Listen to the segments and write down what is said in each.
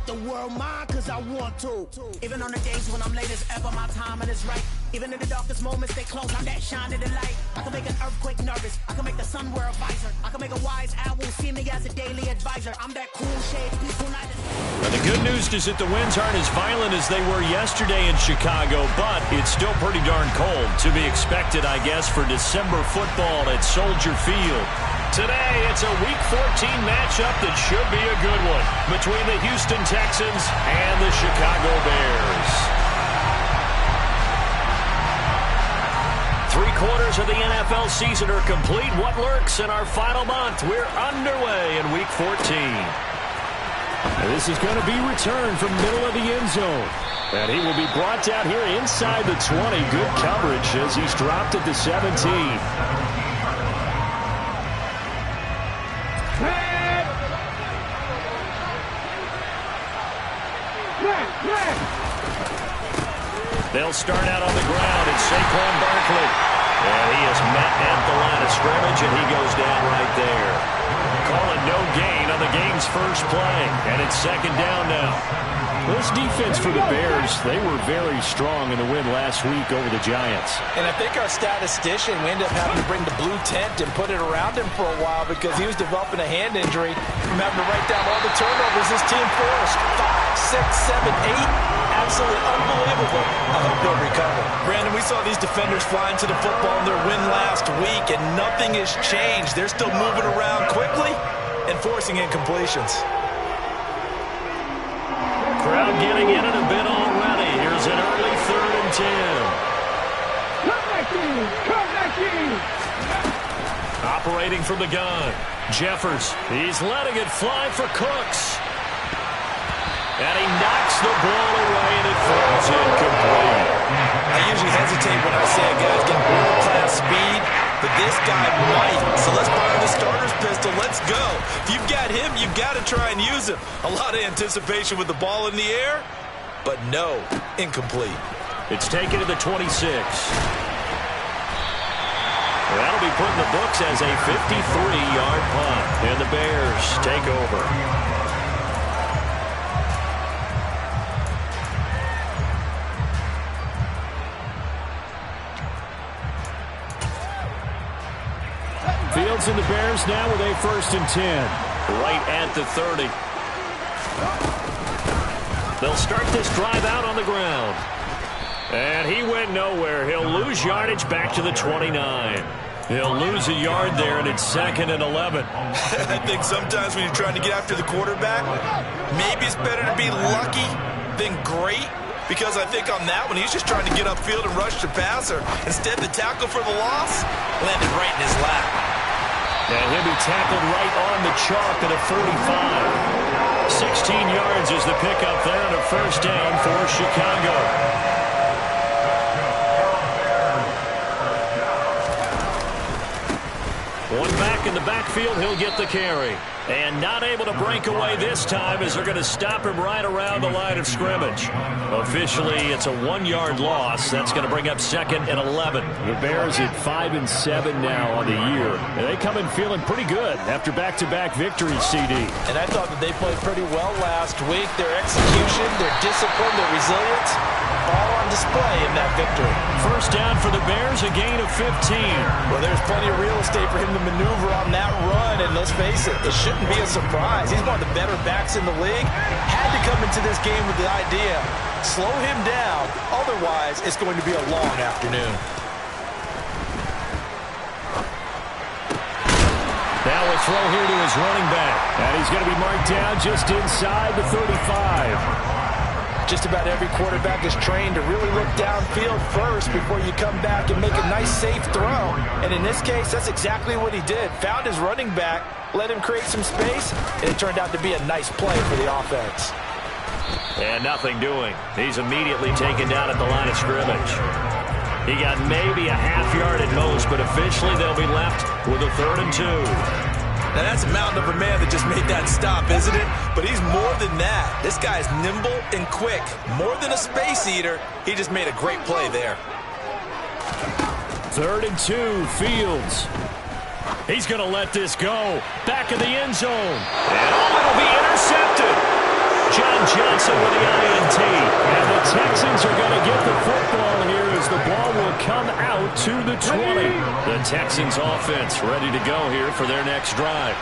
the world mine cause I want to. Even on the days when I'm late as ever, my timing is right. Even in the darkest moments, they close, I'm that shining the light. I can make an earthquake nervous, I can make the sun wear a visor. I can make a wise owl see me as a daily advisor. I'm that cool shade, peaceful night. Well, the good news is that the winds aren't as violent as they were yesterday in Chicago, but it's still pretty darn cold. To be expected, I guess, for December football at Soldier Field. Today, it's a Week 14 matchup that should be a good one between the Houston Texans and the Chicago Bears. 3/4 of the NFL season are complete. What lurks in our final month? We're underway in Week 14. And this is going to be returned from middle of the end zone. And he will be brought down here inside the 20. Good coverage as he's dropped at the 17. They'll start out on the ground. It's Saquon Barkley. And he is met at the line of scrimmage, and he goes down right there. Calling no gain on the game's first play. And it's second down now. This defense for the Bears, they were very strong in the win last week over the Giants. And I think our statistician, we ended up having to bring the blue tent and put it around him for a while because he was developing a hand injury from having to write down all the turnovers this team forced. 5, 6, 7, 8. Absolutely unbelievable. I hope he'll recover. Brandon, we saw these defenders flying to the football in their win last week, and nothing has changed. They're still moving around quickly and forcing incompletions. Crowd getting in it a bit already. Here's an early 3rd and 10. Come back in! Operating from the gun. Jeffers. He's letting it fly for Cooks. And he knocks the ball away, and it falls incomplete. I usually hesitate when I say a guy's got world-class speed, but this guy might. So let's fire the starter's pistol. Let's go. If you've got him, you've got to try and use him. A lot of anticipation with the ball in the air, but no, incomplete. It's taken to the 26. That'll be put in the books as a 53-yard punt, and the Bears take over. Fields and the Bears now with a 1st and 10. Right at the 30. They'll start this drive out on the ground. And he went nowhere. He'll lose yardage back to the 29. He'll lose a yard there, and it's 2nd and 11. I think sometimes when you're trying to get after the quarterback, maybe it's better to be lucky than great. Because I think on that one, he's just trying to get upfield and rush the passer. Instead, the tackle for the loss landed right in his lap. And he'll be tackled right on the chalk at a 45. 16 yards is the pickup there and a 1st down for Chicago. One back in the backfield, he'll get the carry. And not able to break away this time as they're going to stop him right around the line of scrimmage. Officially, it's a 1-yard loss. That's going to bring up 2nd and 11. The Bears at 5 and 7 now on the year. And they come in feeling pretty good after back-to-back victories, CD. And I thought that they played pretty well last week. Their execution, their discipline, their resilience, all on display in that victory. 1st down for the Bears, a gain of 15. Well, there's plenty of real estate for him to maneuver on that run, and let's face it, it shouldn't be a surprise. He's one of the better backs in the league. Had to come into this game with the idea, slow him down, otherwise it's going to be a long afternoon. Now a throw here to his running back. And he's going to be marked down just inside the 35. Just about every quarterback is trained to really look downfield first before you come back and make a nice, safe throw. And in this case, that's exactly what he did. Found his running back, let him create some space, and it turned out to be a nice play for the offense. And nothing doing. He's immediately taken down at the line of scrimmage. He got maybe a half yard at most, but officially they'll be left with a 3rd and 2. Now, that's a mountain of a man that just made that stop, isn't it? But he's more than that. This guy's nimble and quick. More than a space eater, he just made a great play there. 3rd and 2, Fields. He's going to let this go. Back in the end zone. And it'll be intercepted. John Johnson with the INT. And the Texans are going to get the football here as the ball will come out to the 20. The Texans offense ready to go here for their next drive.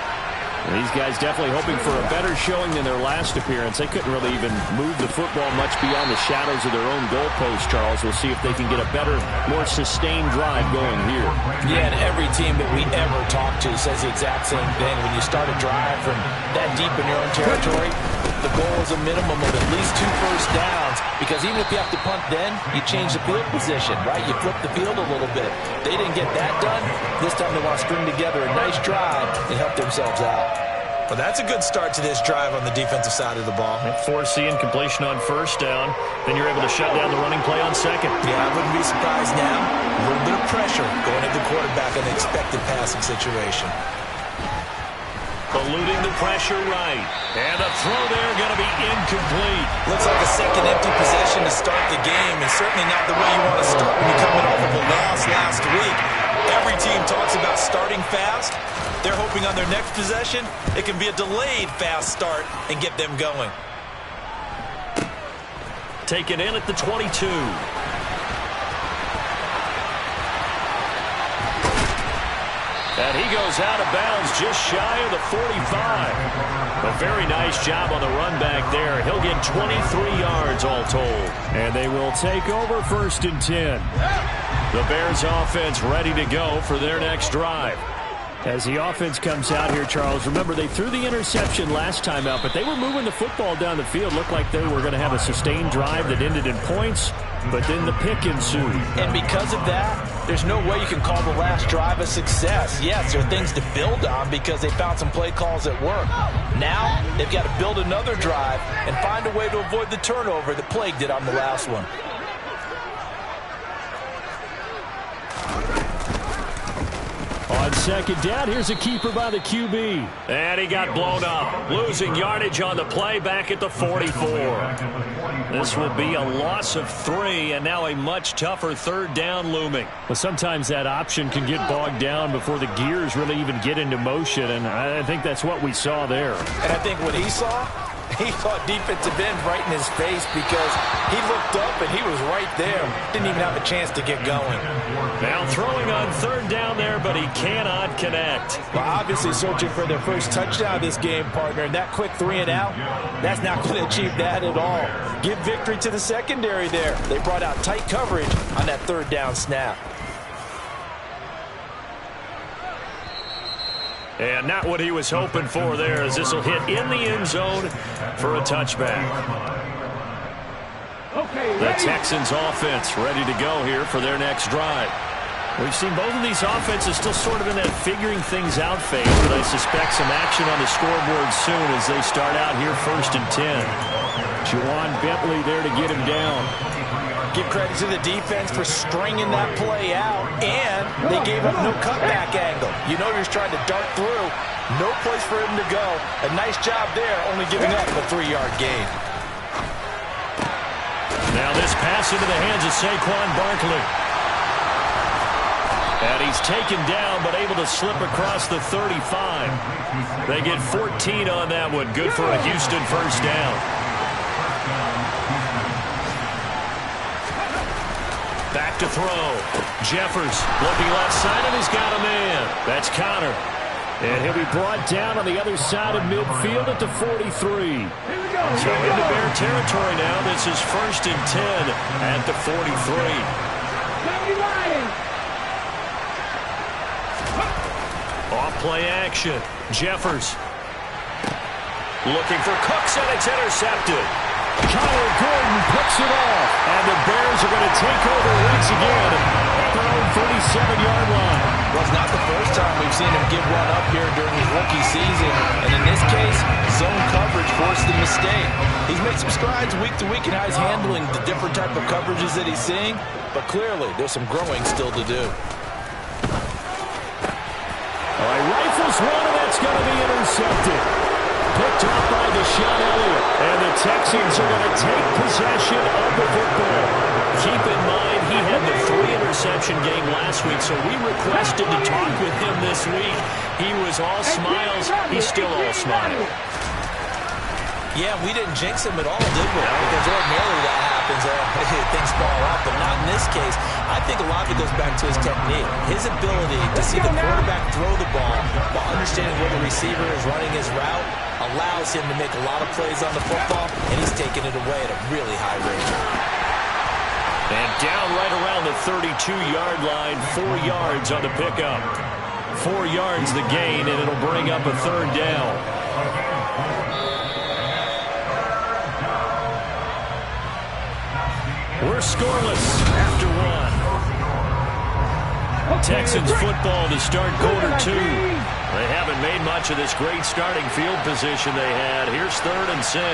These guys definitely hoping for a better showing than their last appearance. They couldn't really even move the football much beyond the shadows of their own goalpost, Charles. We'll see if they can get a better, more sustained drive going here. Yeah, and every team that we ever talk to says the exact same thing. When you start a drive from that deep in your own territory, the goal is a minimum of at least 2 first downs, because even if you have to punt then, you change the field position, right? You flip the field a little bit. They didn't get that done. This time they want to string together a nice drive and help themselves out. Well, that's a good start to this drive on the defensive side of the ball. Force the incompletion on first down. Then you're able to shut down the running play on second. Yeah, I wouldn't be surprised now. A little bit of pressure going at the quarterback in the expected passing situation. Eluding the pressure right. And the throw there going to be incomplete. Looks like a second empty possession to start the game, and certainly not the way you want to start when you're coming off of a loss last week. Every team talks about starting fast. They're hoping on their next possession, it can be a delayed fast start and get them going. Taken in at the 22. And he goes out of bounds just shy of the 45. A very nice job on the run back there. He'll get 23 yards all told. And they will take over 1st and 10. The Bears offense ready to go for their next drive. As the offense comes out here, Charles, remember they threw the interception last time out, but they were moving the football down the field. Looked like they were going to have a sustained drive that ended in points, but then the pick ensued. And because of that, there's no way you can call the last drive a success. Yes, there are things to build on because they found some play calls that work. Now, they've got to build another drive and find a way to avoid the turnover that plagued it on the last one. On second down, here's a keeper by the QB. And he got blown up. Losing yardage on the play back at the 44. This will be a loss of 3, and now a much tougher 3rd down looming. But sometimes that option can get bogged down before the gears really even get into motion, and I think that's what we saw there. And I think what he saw defensive end right in his face, because he looked up and he was right there. Didn't even have a chance to get going. Now throwing on 3rd down there, but he cannot connect. Well, obviously searching for their first touchdown this game, partner, and that quick 3 and out, that's not going to achieve that at all. Give victory to the secondary there. They brought out tight coverage on that 3rd down snap. And not what he was hoping for there, as this will hit in the end zone for a touchback. The Texans offense ready to go here for their next drive. We've seen both of these offenses still sort of in that figuring things out phase, but I suspect some action on the scoreboard soon as they start out here 1st and 10. Juwan Bentley there to get him down. Give credit to the defense for stringing that play out, and they gave up no cutback angle. You know you're trying to dart through. No place for him to go. A nice job there, only giving up a 3-yard gain. Now this pass into the hands of Saquon Barkley. And he's taken down, but able to slip across the 35. They get 14 on that one. Good for a Houston 1st down. Back to throw. Jeffers looking left side, and he's got a man. That's Connor. And he'll be brought down on the other side of midfield at the 43. So into Bear territory now. This is 1st and 10 at the 43. Off-play action. Jeffers looking for Cooks, and it's intercepted. Connor Gordon picks it off, and the Bears are going to take over once again at their own 37-yard line. Well, it's not the first time we've seen him give one up here during his rookie season, and in this case, zone coverage forced the mistake. He's made some strides week to week in how he's handling the different type of coverages that he's seeing, but clearly there's some growing still to do. All right, rifles one, and that's going to be intercepted. Picked off by Deshaun Elliott. And the Texans are going to take possession of the football. Keep in mind, he had the 3-interception game last week, so we requested to talk with him this week. He was all smiles. He's still all smiles. Yeah, we didn't jinx him at all, did we? Because ordinarily that happens. Things fall off, but not in this case. I think a lot of it goes back to his technique. His ability to see the quarterback throw the ball while understanding where the receiver is running his route allows him to make a lot of plays on the football, and he's taking it away at a really high rate. And down right around the 32-yard line, 4 yards on the pickup. 4 yards the gain, and it'll bring up a third down. We're scoreless after 1. Texans football to start quarter 2. They haven't made much of this great starting field position they had. Here's 3rd and 6.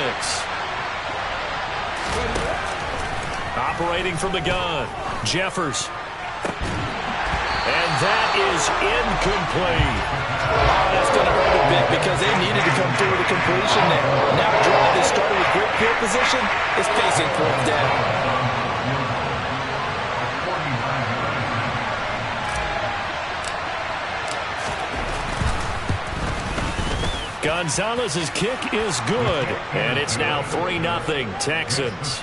Operating from the gun, Jeffers. And that is incomplete. Oh, that's going to hurt a bit because they needed to come through with a completion there. Now a drive that started with great field position is facing 4th down. Gonzalez's kick is good, and it's now 3-0 Texans.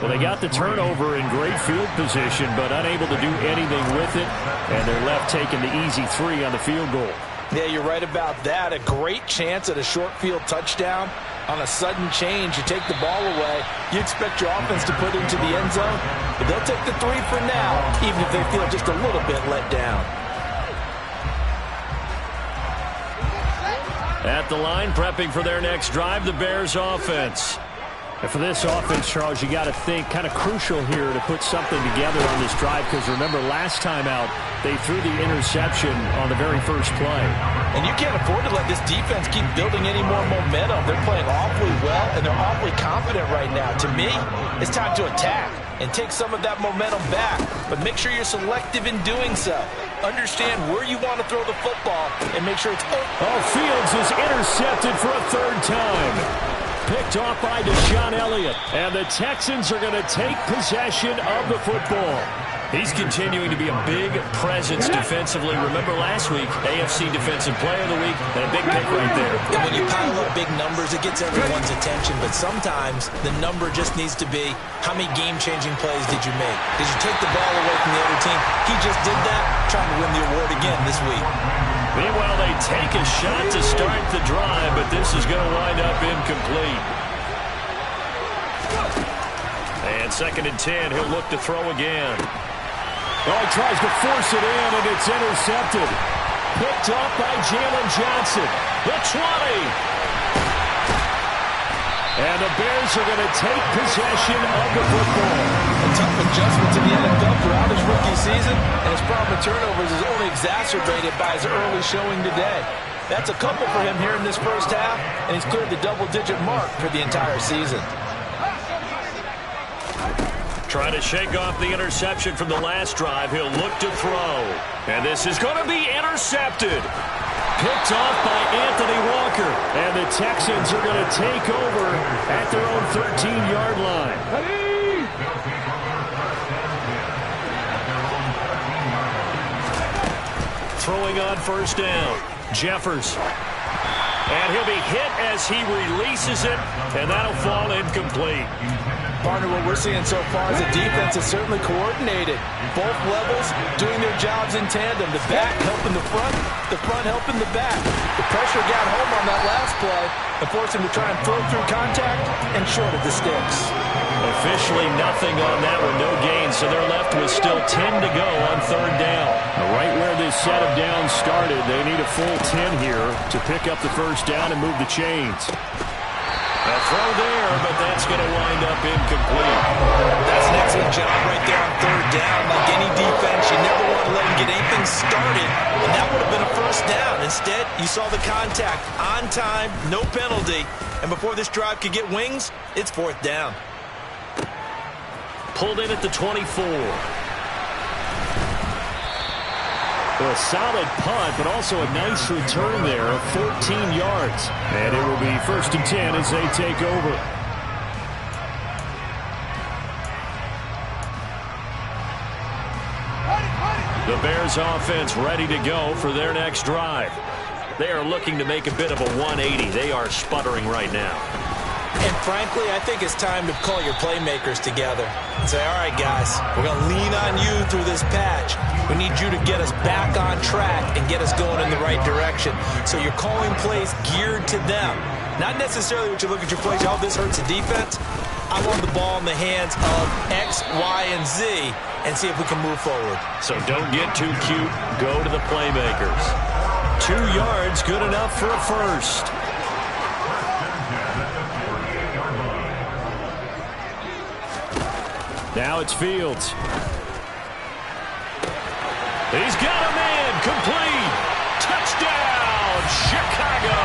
Well, they got the turnover in great field position, but unable to do anything with it, and they're left taking the easy 3 on the field goal. Yeah, you're right about that. A great chance at a short field touchdown. On a sudden change, you take the ball away. You expect your offense to put into the end zone, but they'll take the 3 for now, even if they feel just a little bit let down. At the line, prepping for their next drive, the Bears offense. And for this offense, Charles, you got to think kind of crucial here to put something together on this drive, because remember last time out, they threw the interception on the very first play. And you can't afford to let this defense keep building any more momentum. They're playing awfully well, and they're awfully confident right now. To me, it's time to attack and take some of that momentum back, but make sure you're selective in doing so. Understand where you want to throw the football and make sure it's open. Oh, Fields is intercepted for a 3rd time. Picked off by Deshaun Elliott. And the Texans are going to take possession of the football. He's continuing to be a big presence defensively. Remember last week, AFC Defensive Player of the Week, and a big pick right there. And when you pile up big numbers, it gets everyone's attention. But sometimes the number just needs to be, how many game-changing plays did you make? Did you take the ball away from the other team? He just did that, trying to win the award again this week. Meanwhile, they take a shot to start the drive, but this is going to wind up incomplete. And 2nd and 10, he'll look to throw again. Oh, he tries to force it in, and it's intercepted. Picked off by Jalen Johnson. The 20. And the Bears are going to take possession of the football. A tough adjustment to the NFL throughout his rookie season, and his problem with turnovers is only exacerbated by his early showing today. That's a couple for him here in this first half, and he's cleared the double-digit mark for the entire season. Trying to shake off the interception from the last drive. He'll look to throw. And this is going to be intercepted. Picked off by Anthony Walker. And the Texans are going to take over at their own 13-yard line. Throwing on 1st down. Jeffers. And he'll be hit as he releases it. And that'll fall incomplete. Partner, what we're seeing so far is the defense is certainly coordinated. Both levels doing their jobs in tandem. The back helping the front helping the back. The pressure got home on that last play and forced him to try and throw through contact and short of the sticks. Officially nothing on that one, no gain, so they're left with still 10 to go on 3rd down. Right where this set of downs started, they need a full 10 here to pick up the 1st down and move the chains. A throw there, but that's going to wind up incomplete. That's an excellent job right there on 3rd down. Like any defense, you never want to let him get anything started, and that would have been a 1st down. Instead, you saw the contact on time, no penalty, and before this drive could get wings, it's 4th down. Pulled in at the 24. A solid punt, but also a nice return there of 14 yards. And it will be 1st and 10 as they take over. The Bears offense ready to go for their next drive. They are looking to make a bit of a 180. They are sputtering right now. And frankly, I think it's time to call your playmakers together and say, all right, guys, we're going to lean on you through this patch. We need you to get us back on track and get us going in the right direction. So you're calling plays geared to them. Not necessarily what you look at your plays, oh, this hurts the defense. I want the ball in the hands of X, Y, and Z and see if we can move forward. So don't get too cute. Go to the playmakers. 2 yards, good enough for a first. Now it's Fields. He's got a man. Complete. Touchdown, Chicago.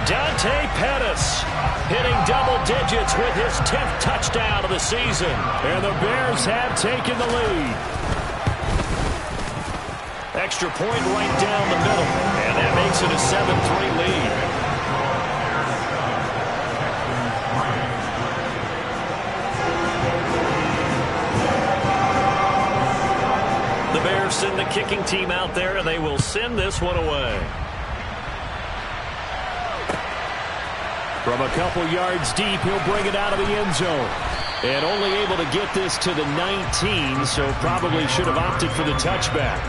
Dante Pettis hitting double digits with his 10th touchdown of the season. And the Bears have taken the lead. Extra point right down the middle. And that makes it a 7-3 lead. The Bears send the kicking team out there, and they will send this one away. From a couple yards deep, he'll bring it out of the end zone. And only able to get this to the 19, so probably should have opted for the touchback.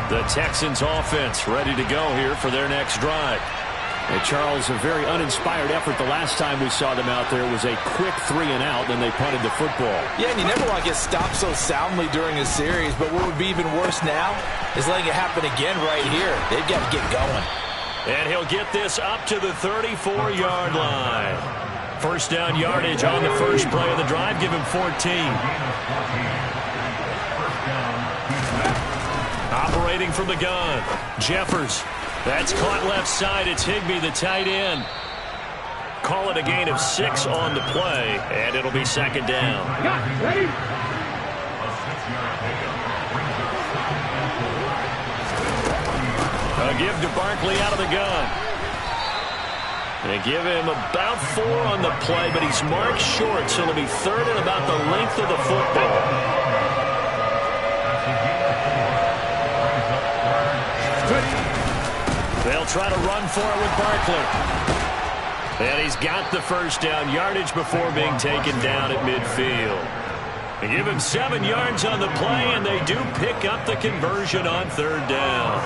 The Texans offense ready to go here for their next drive. And Charles, a very uninspired effort. The last time we saw them out there was a quick 3-and-out, then they punted the football. Yeah, and you never want to get stopped so soundly during a series, but what would be even worse now is letting it happen again right here. They've got to get going. And he'll get this up to the 34-yard line. First down yardage on the first play of the drive. Give him 14. Operating from the gun, Jeffers. That's caught left side. It's Higbee, the tight end. Call it a gain of 6 on the play, and it'll be second down. Ready? A give to Barkley out of the gun. They give him about 4 on the play, but he's marked short, so it'll be third and about the length of the football. They'll try to run for it with Barkley. And he's got the first down yardage before being taken down at midfield. They give him 7 yards on the play, and they do pick up the conversion on third down.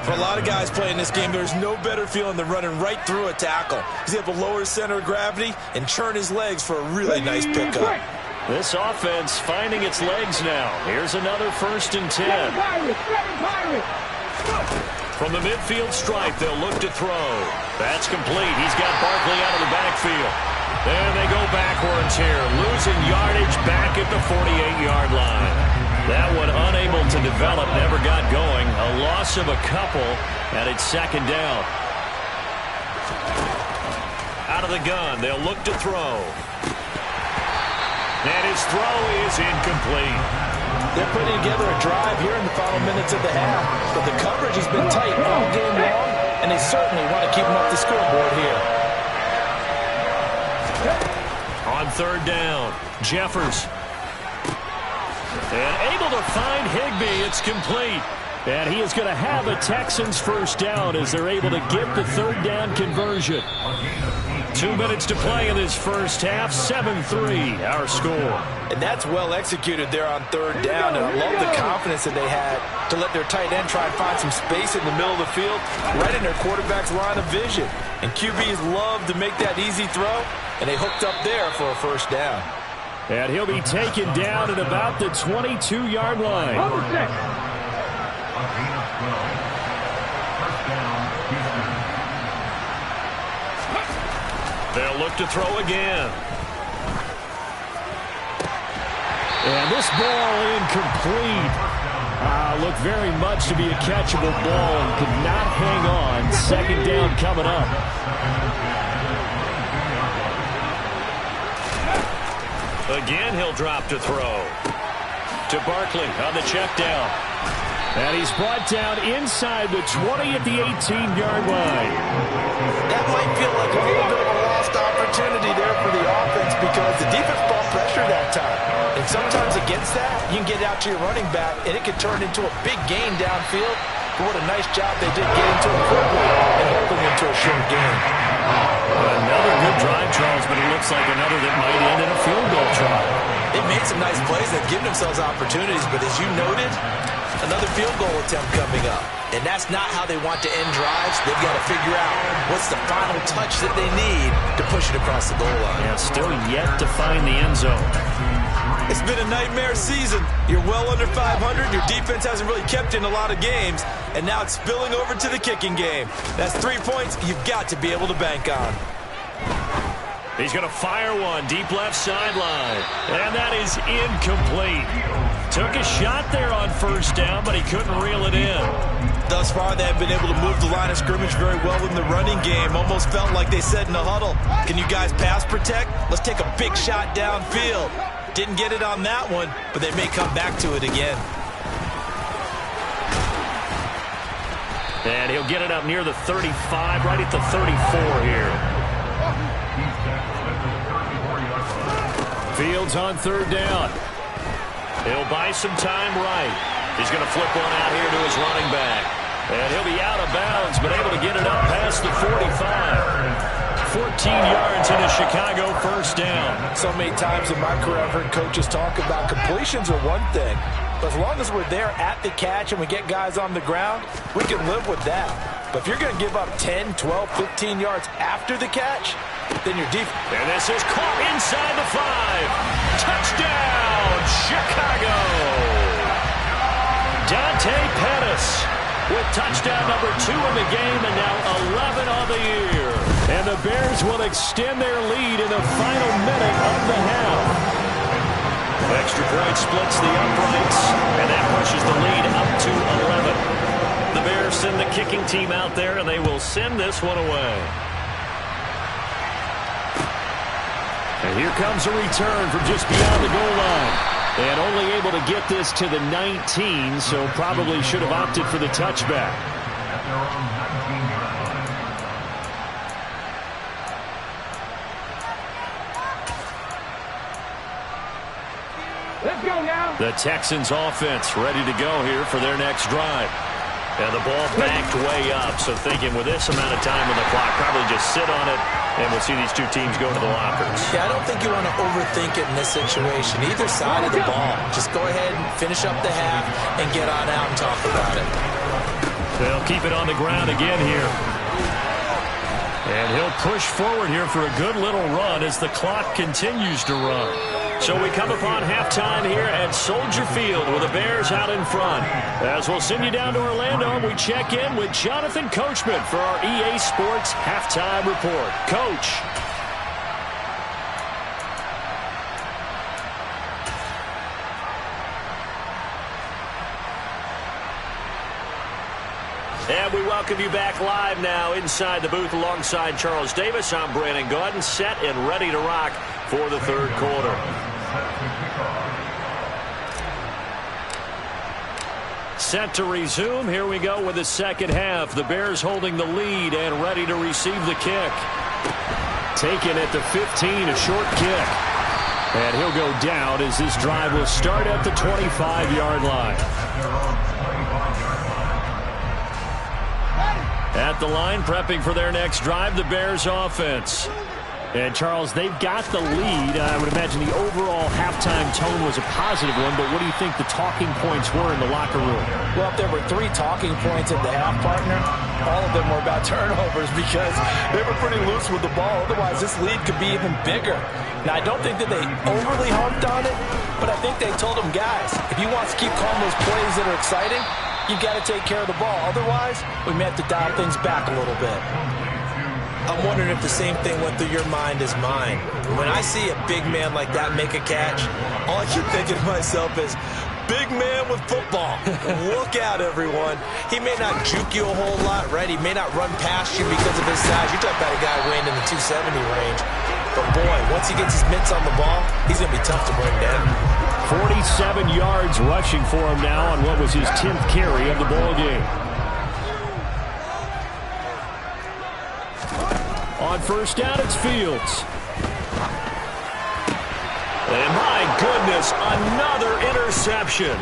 For a lot of guys playing this game, there's no better feeling than running right through a tackle. He's able to lower his center of gravity and churn his legs for a really nice pickup. This offense finding its legs now. Here's another 1st and 10. From the midfield stripe, they'll look to throw. That's complete. He's got Barkley out of the backfield. And they go backwards here, losing yardage back at the 48-yard line. That one unable to develop, never got going. A loss of a couple, and it's second down. Out of the gun, they'll look to throw. And his throw is incomplete. They're putting together a drive here in the final minutes of the half, but the coverage has been tight all game long, and they certainly want to keep them up the scoreboard here. On third down, Jeffers. And able to find Higbee. It's complete. And he is going to have a Texans first down as they're able to get the third down conversion. 2 minutes to play in this first half. 7-3, our score. And that's well executed there on third down. And I love the confidence that they had to let their tight end try and find some space in the middle of the field, right in their quarterback's line of vision. And QBs love to make that easy throw, and they hooked up there for a first down. And he'll be taken down at about the 22-yard line. They'll look to throw again. And this ball incomplete. Looked very much to be a catchable ball and could not hang on. Second down coming up. Again, he'll drop to throw. To Barkley on the check down. And he's brought down inside the 20 at the 18-yard line. That might feel like a little bit of a lost opportunity there for the offense because the defense brought pressure that time. And sometimes against that, you can get out to your running back, and it can turn into a big gain downfield But what a nice job they did getting to him quickly and holding him to a short game. Another good drive, Charles, but it looks like another that might end in a field goal try. They've made some nice plays. They've given themselves opportunities, but as you noted, another field goal attempt coming up. And that's not how they want to end drives. They've got to figure out what's the final touch that they need to push it across the goal line. Yeah, still yet to find the end zone. It's been a nightmare season. You're well under 500. Your defense hasn't really kept in a lot of games. And now it's spilling over to the kicking game. That's 3 points you've got to be able to bank on. He's going to fire one deep left sideline. And that is incomplete. Took a shot there on first down, but he couldn't reel it in. Thus far, they have been able to move the line of scrimmage very well in the running game. Almost felt like they said in the huddle, can you guys pass protect? Let's take a big shot downfield. Didn't get it on that one, but they may come back to it again. And he'll get it up near the 35, right at the 34 here. Fields on third down. He'll buy some time right. He's going to flip one out here to his running back. And he'll be out of bounds, but able to get it up past the 45. 14 yards in a Chicago first down. So many times in my career, I've heard coaches talk about completions are one thing. But as long as we're there at the catch and we get guys on the ground, we can live with that. But if you're going to give up 10, 12, 15 yards after the catch, then you're deep. And this is caught inside the 5. Touchdown, Chicago! Dante Pettis with touchdown number 2 in the game and now 11 on the year. And the Bears will extend their lead in the final minute of the half. Extra point splits the uprights, and that pushes the lead up to 11. The Bears send the kicking team out there, and they will send this one away. And here comes a return from just beyond the goal line. And only able to get this to the 19, so probably should have opted for the touchback. Let's go now. The Texans offense ready to go here for their next drive. And the ball backed way up, so thinking with this amount of time on the clock, probably just sit on it, and we'll see these two teams go to the lockers. Yeah, I don't think you want to overthink it in this situation. Either side of the ball. Just go ahead and finish up the half and get on out and talk about it. They'll keep it on the ground again here. And he'll push forward here for a good little run as the clock continues to run. So we come upon halftime here at Soldier Field with the Bears out in front. As we'll send you down to Orlando, and we check in with Jonathan Coachman for our EA Sports Halftime Report. Coach. And we welcome you back live now inside the booth alongside Charles Davis. I'm Brandon Gaudin, set and ready to rock for the third quarter. Set to resume. Here we go with the second half. The Bears holding the lead and ready to receive the kick. Taken at the 15, a short kick. And he'll go down as this drive will start at the 25-yard line. At the line, prepping for their next drive, the Bears offense. And, Charles, they've got the lead. I would imagine the overall halftime tone was a positive one, but what do you think the talking points were in the locker room? Well, if there were 3 talking points at the half, partner, all of them were about turnovers because they were pretty loose with the ball. Otherwise, this lead could be even bigger. Now, I don't think that they overly harped on it, but I think they told them, guys, if you want to keep calling those plays that are exciting, you've got to take care of the ball. Otherwise, we may have to dial things back a little bit. I'm wondering if the same thing went through your mind as mine. When I see a big man like that make a catch, all I keep thinking to myself is, big man with football. Look out, everyone. He may not juke you a whole lot, right? He may not run past you because of his size. You're talking about a guy weighing in the 270 range. But, boy, once he gets his mitts on the ball, he's going to be tough to bring down. 47 yards rushing for him now on what was his 10th carry of the ball game. On first down, it's Fields. And my goodness, another interception.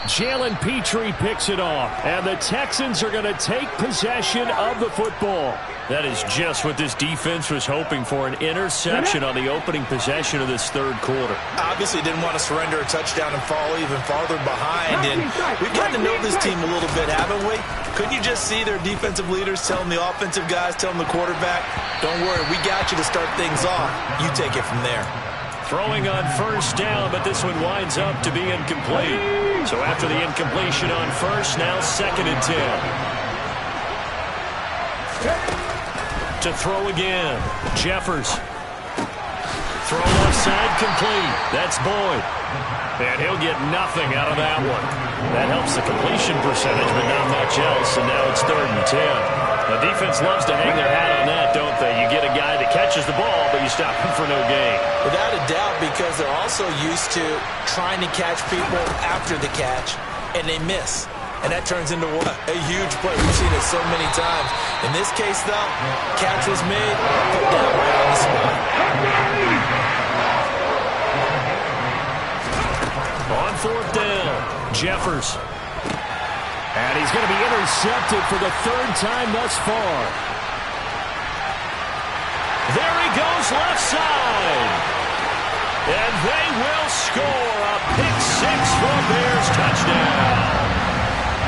Jalen Petrie picks it off, and the Texans are going to take possession of the football. That is just what this defense was hoping for, an interception on the opening possession of this third quarter. Obviously didn't want to surrender a touchdown and fall even farther behind, and we've gotten to know this team a little bit, haven't we? Couldn't you just see their defensive leaders telling the offensive guys, telling the quarterback, don't worry, we got you to start things off. You take it from there. Throwing on first down, but this one winds up to be incomplete. So after the incompletion on first, now 2nd and 10. To throw again, Jeffers. Throw left side complete. That's Boyd. And he'll get nothing out of that one. That helps the completion percentage, but not much else, and now it's 3rd and 10. The defense loves to hang their hat on that, don't they? You get a guy that catches the ball, but you stop him for no gain. Without a doubt, because they're also used to trying to catch people after the catch, and they miss. And that turns into what? A huge play. We've seen it so many times. In this case, though, catch was made, put down right on the spot. On 4th down, Jeffers. And he's going to be intercepted for the 3rd time thus far. There he goes left side. And they will score a pick 6 for Bears touchdown.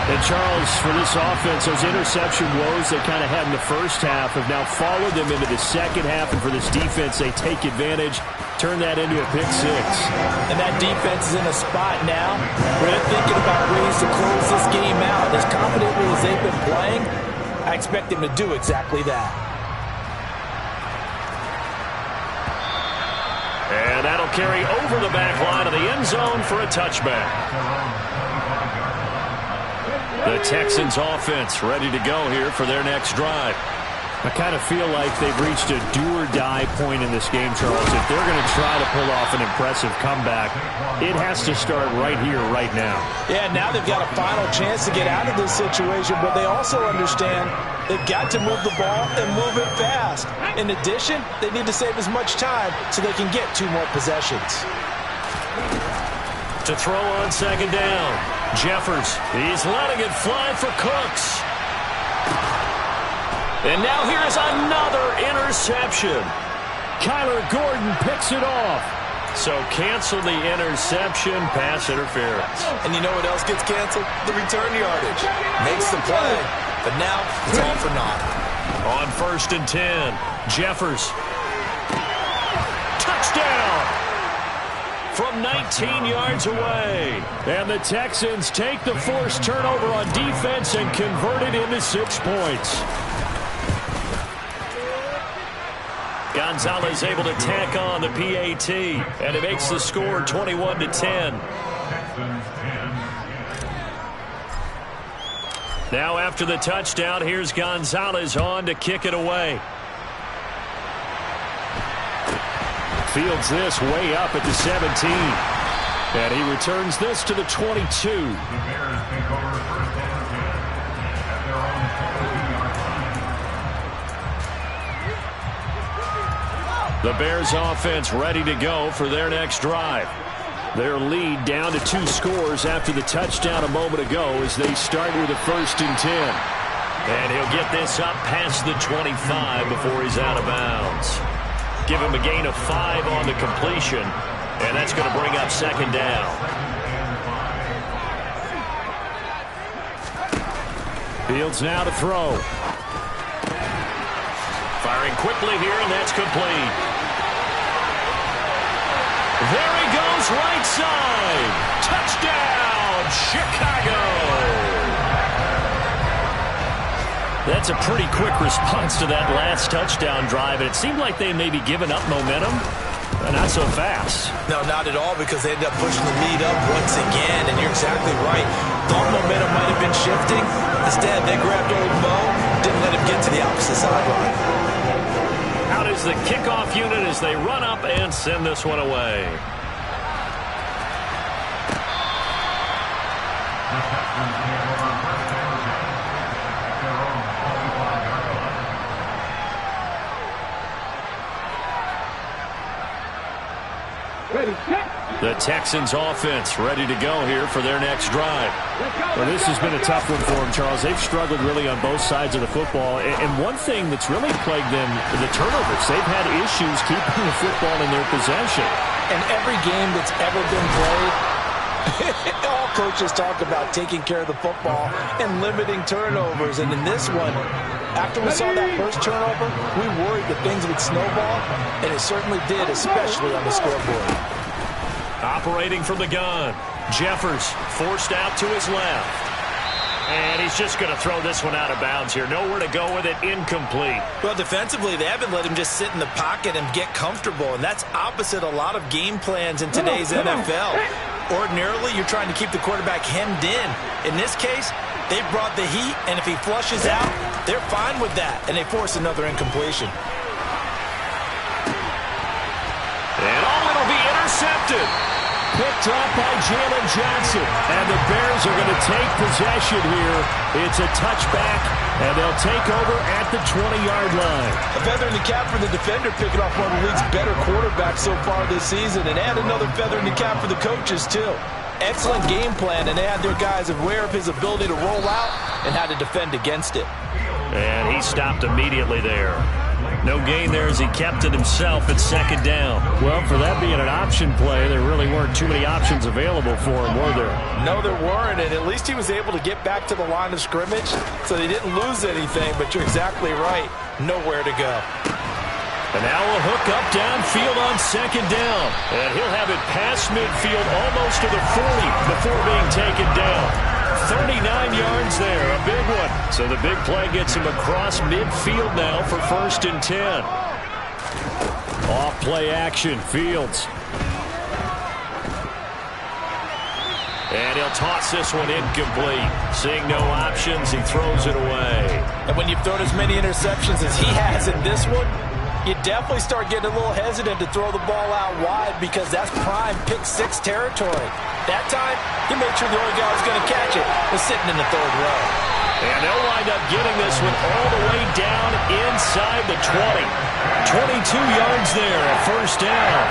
And Charles, for this offense, those interception woes they kind of had in the first half have now followed them into the second half. And for this defense, they take advantage, turn that into a pick 6. And that defense is in a spot now where they're thinking about ways to close this game out. As confidently as they've been playing, I expect them to do exactly that. And that'll carry over the back line of the end zone for a touchback. The Texans offense ready to go here for their next drive. I kind of feel like they've reached a do-or-die point in this game, Charles. If they're going to try to pull off an impressive comeback, it has to start right here, right now. Yeah, now they've got a final chance to get out of this situation, but they also understand they've got to move the ball and move it fast. In addition, they need to save as much time so they can get 2 more possessions. To throw on 2nd down, Jeffers. He's letting it fly for Cooks. And now here's another interception. Kyler Gordon picks it off. So cancel the interception, pass interference. And you know what else gets canceled? The return yardage. Makes the play, but now it's all for naught. On 1st and 10, Jeffers. Touchdown! From 19 yards away. And the Texans take the forced turnover on defense and convert it into 6 points. Gonzalez able to tack on the PAT, and it makes the score 21-10. Now after the touchdown, here's Gonzalez on to kick it away. Fields this way up at the 17. And he returns this to the 22. The Bears offense ready to go for their next drive. Their lead down to 2 scores after the touchdown a moment ago as they start with a 1st and 10. And he'll get this up past the 25 before he's out of bounds. Give him a gain of 5 on the completion, and that's going to bring up 2nd down. Fields now to throw. Firing quickly here, and that's complete. There he goes, right side. Touchdown, Chicago. That's a pretty quick response to that last touchdown drive, and it seemed like they may be giving up momentum, but not so fast. No, not at all, because they ended up pushing the lead up once again, and you're exactly right. Thought momentum might have been shifting. Instead, they grabbed old Mo, didn't let him get to the opposite sideline. Out is the kickoff unit as they run up and send this one away. Ready, set. The Texans offense ready to go here for their next drive. Well, this has been a tough one for them, Charles. They've struggled really on both sides of the football. And one thing that's really plagued them, the turnovers. They've had issues keeping the football in their possession. And every game that's ever been played, all coaches talk about taking care of the football and limiting turnovers. And in this one, after we saw that first turnover, we worried that things would snowball, and it certainly did, especially on the scoreboard. Operating from the gun, Jeffers forced out to his left. And he's just going to throw this one out of bounds here. Nowhere to go with it, incomplete. Well, defensively, they haven't let him just sit in the pocket and get comfortable, and that's opposite a lot of game plans in today's NFL. Ordinarily, you're trying to keep the quarterback hemmed in. In this case, they brought the heat, and if he flushes out, they're fine with that, and they force another incompletion. And it'll be intercepted. Picked up by Jalen Johnson. And the Bears are going to take possession here. It's a touchback, and they'll take over at the 20-yard line. A feather in the cap for the defender, picking off one of the league's better quarterbacks so far this season, and add another feather in the cap for the coaches, too. Excellent game plan, and they had their guys aware of his ability to roll out and how to defend against it. And he stopped immediately there. No gain there as he kept it himself at second down. Well, for that being an option play, there really weren't too many options available for him, were there? No, there weren't, and at least he was able to get back to the line of scrimmage, so they didn't lose anything, but you're exactly right. Nowhere to go. And now a hook up downfield on second down. And he'll have it past midfield almost to the 40 before being taken down. 39 yards there, a big one. So the big play gets him across midfield now for 1st and 10. Off play action, Fields. And he'll toss this one incomplete. Seeing no options, he throws it away. And when you've thrown as many interceptions as he has in this one, you definitely start getting a little hesitant to throw the ball out wide because that's prime pick-6 territory. That time, he made sure the only guy who was going to catch it was sitting in the 3rd row. And they'll wind up getting this one all the way down inside the 20. 22 yards there at 1st down.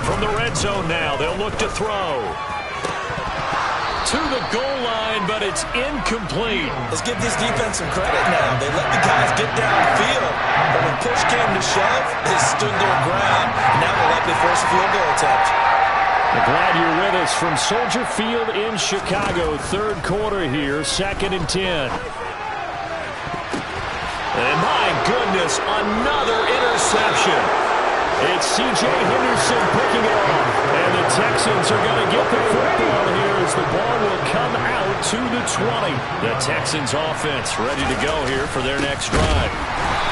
From the red zone now, they'll look to throw. To the goal line, but it's incomplete. Let's give this defense some credit now. They let the guys get downfield, but when push came to shove, they stood their ground, and now they'll likely force a field goal attempt. We're glad you're with us from Soldier Field in Chicago. 3rd quarter here, 2nd and 10. And my goodness, another interception. It's C.J. Henderson picking it off. And the Texans are going to get the football here as the ball will come out to the 20. The Texans offense ready to go here for their next drive.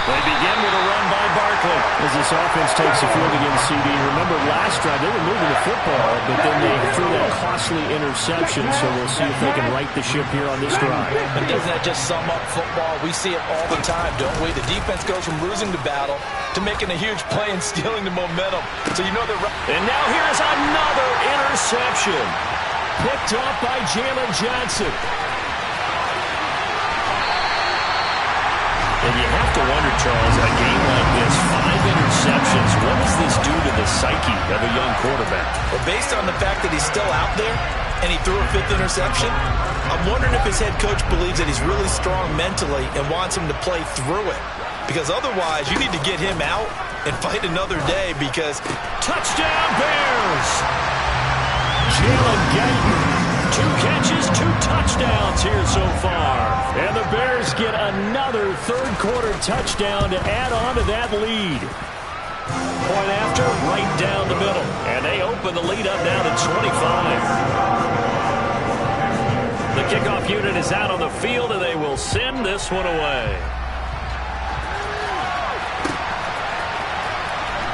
They begin with a run by Barkley. As this offense takes the field against CD, remember last drive they were moving the football, but then they threw that costly interception, so we'll see if they can right the ship here on this drive. And doesn't that just sum up football? We see it all the time, don't we? The defense goes from losing the battle to making a huge play and stealing the momentum. So you know they're right. And now here's another interception. Picked up by Jalen Johnson. And you have to wonder, Charles, a game like this, 5 interceptions, what does this do to the psyche of a young quarterback? Well, based on the fact that he's still out there and he threw a 5th interception, I'm wondering if his head coach believes that he's really strong mentally and wants him to play through it. Because otherwise, you need to get him out and fight another day because... Touchdown, Bears! Jalen Guyton. 2 catches, 2 touchdowns here so far. And the Bears get another 3rd quarter touchdown to add on to that lead. Point after, right down the middle. And they open the lead up now to 25. The kickoff unit is out on the field, and they will send this one away.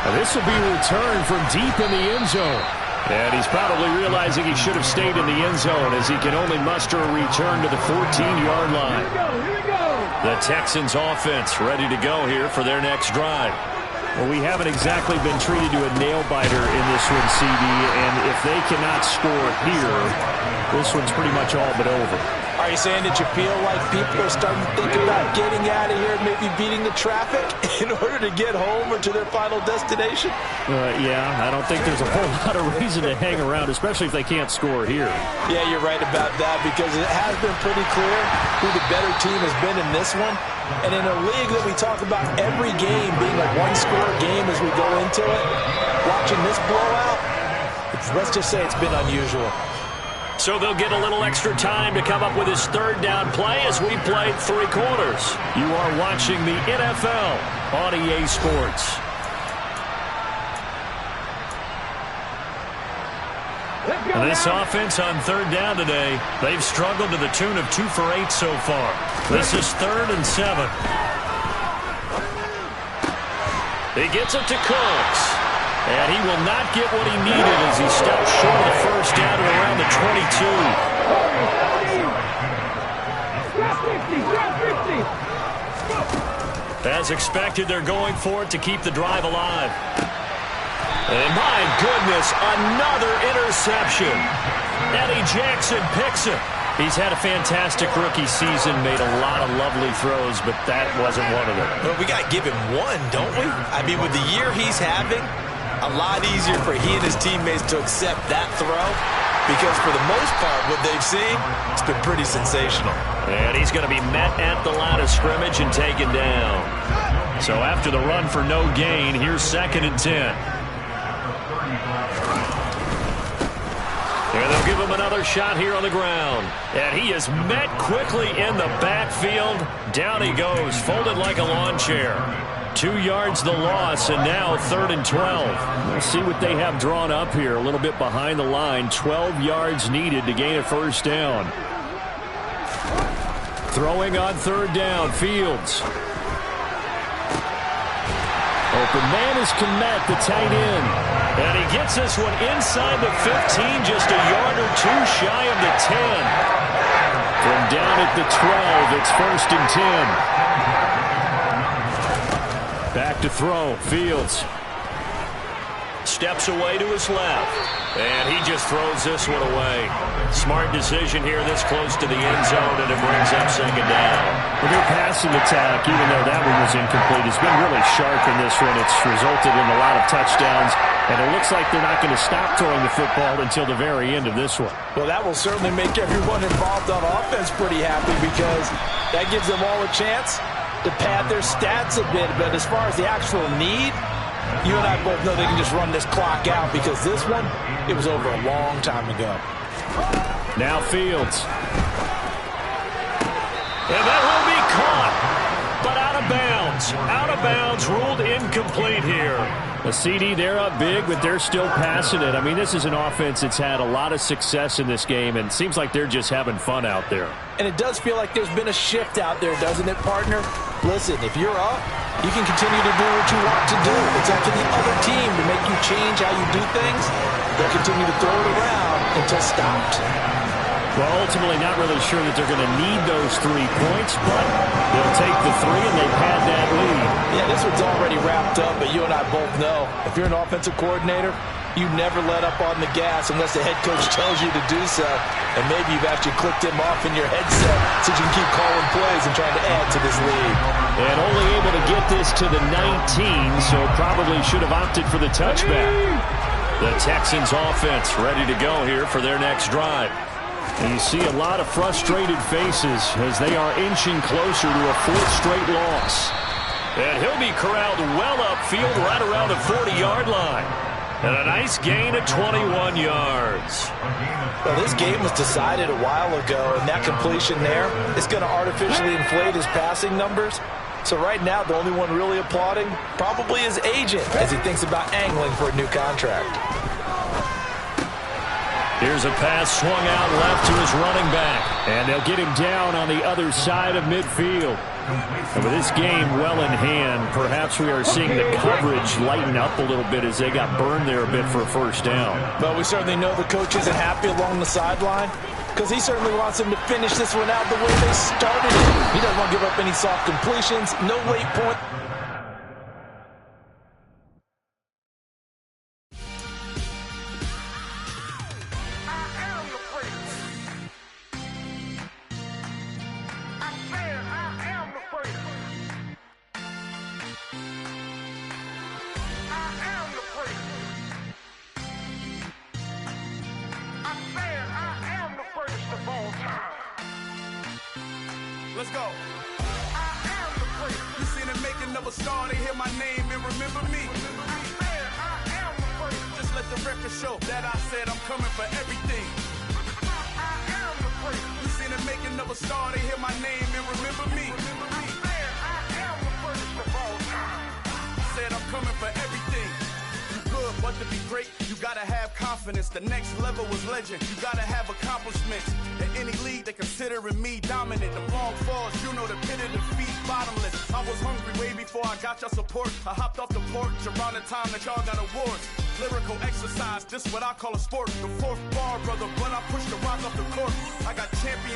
Now this will be returned from deep in the end zone. And he's probably realizing he should have stayed in the end zone as he can only muster a return to the 14-yard line. Here we go. The Texans offense ready to go here for their next drive. Well, we haven't exactly been treated to a nail-biter in this one, CD, and if they cannot score here, this one's pretty much all but over. Are you saying that you feel like people are starting to think about getting out of here and maybe beating the traffic in order to get home or to their final destination? Yeah, I don't think there's a whole lot of reason to hang around, especially if they can't score here. Yeah, you're right about that because it has been pretty clear who the better team has been in this one. And in a league that we talk about every game being a one-score game as we go into it, watching this blowout, let's just say it's been unusual. So they'll get a little extra time to come up with his third down play as we played 3 quarters. You are watching the NFL on EA Sports. This offense on third down today, they've struggled to the tune of 2 for 8 so far. This is 3rd and 7. He gets it to Crumz. And he will not get what he needed as he stops short of the first down at around the 22. As expected, they're going for it to keep the drive alive. And my goodness, another interception. Eddie Jackson picks it. He's had a fantastic rookie season, made a lot of lovely throws, but that wasn't one of them. Well, we got to give him one, don't we? I mean, with the year he's having, a lot easier for he and his teammates to accept that throw because for the most part, what they've seen, it's been pretty sensational. And he's going to be met at the line of scrimmage and taken down. So after the run for no gain, here's 2nd and 10. And they'll give him another shot here on the ground. And he is met quickly in the backfield. Down he goes, folded like a lawn chair. 2 yards the loss, and now 3rd and 12. We'll see what they have drawn up here. A little bit behind the line. 12 yards needed to gain a first down. Throwing on 3rd down, Fields. Open man is Komet, the tight end. And he gets this one inside the 15, just a yard or 2 shy of the 10. From down at the 12, it's 1st and 10. Back to throw, Fields. Steps away to his left. And he just throws this one away. Smart decision here this close to the end zone, and it brings up 2nd down. Well, their passing attack, even though that one was incomplete, has been really sharp in this one. It's resulted in a lot of touchdowns, and it looks like they're not going to stop throwing the football until the very end of this one. Well, that will certainly make everyone involved on offense pretty happy because that gives them all a chance to pad their stats a bit. But as far as the actual need, you and I both know they can just run this clock out because this one, it was over a long time ago. Now Fields. And that will be caught, but out of bounds. Out of bounds, ruled incomplete here. A CD, they're up big, but they're still passing it. I mean, this is an offense that's had a lot of success in this game, and it seems like they're just having fun out there. And it does feel like there's been a shift out there, doesn't it, partner? Listen, if you're up, you can continue to do what you want to do. It's up to the other team to make you change how you do things. They'll continue to throw it around until stopped. Well, ultimately, not really sure that they're going to need those 3 points, but they'll take the 3, and they've had that lead. Yeah, this one's already wrapped up, but you and I both know if you're an offensive coordinator, you never let up on the gas unless the head coach tells you to do so. And maybe you've actually clicked him off in your headset so you can keep calling plays and trying to add to this lead. And only able to get this to the 19, so probably should have opted for the touchback. The Texans offense ready to go here for their next drive. And you see a lot of frustrated faces as they are inching closer to a 4th straight loss. And he'll be corralled well upfield right around the 40-yard line. And a nice gain of 21 yards. Well, this game was decided a while ago, and that completion there is going to artificially inflate his passing numbers. So right now, the only one really applauding probably his agent as he thinks about angling for a new contract. Here's a pass swung out left to his running back. And they'll get him down on the other side of midfield. And with this game well in hand, perhaps we are seeing the coverage lighten up a little bit as they got burned there a bit for a first down. But we certainly know the coach isn't happy along the sideline because he certainly wants them to finish this one out the way they started it. He doesn't want to give up any soft completions, no late point. Let's go. I am the great. You seen the making of a star, they hear my name and remember me. I said I am the great. Just let the record show that I said I'm coming for everything. I am the great. You seen the making of a star, they hear my name and remember me. I said I am the greatest of all time. Said I'm coming for everything. You good, but to be great, you gotta have confidence. The next level was legend. You gotta have accomplishments. In any league, they considering me dominant. The long falls, you know the pit of defeat, bottomless. I was hungry way before I got your support. I hopped off the porch around the time that y'all got awards. Lyrical exercise, this what I call a sport. The fourth bar, brother, but I pushed the rock off the court. I got champion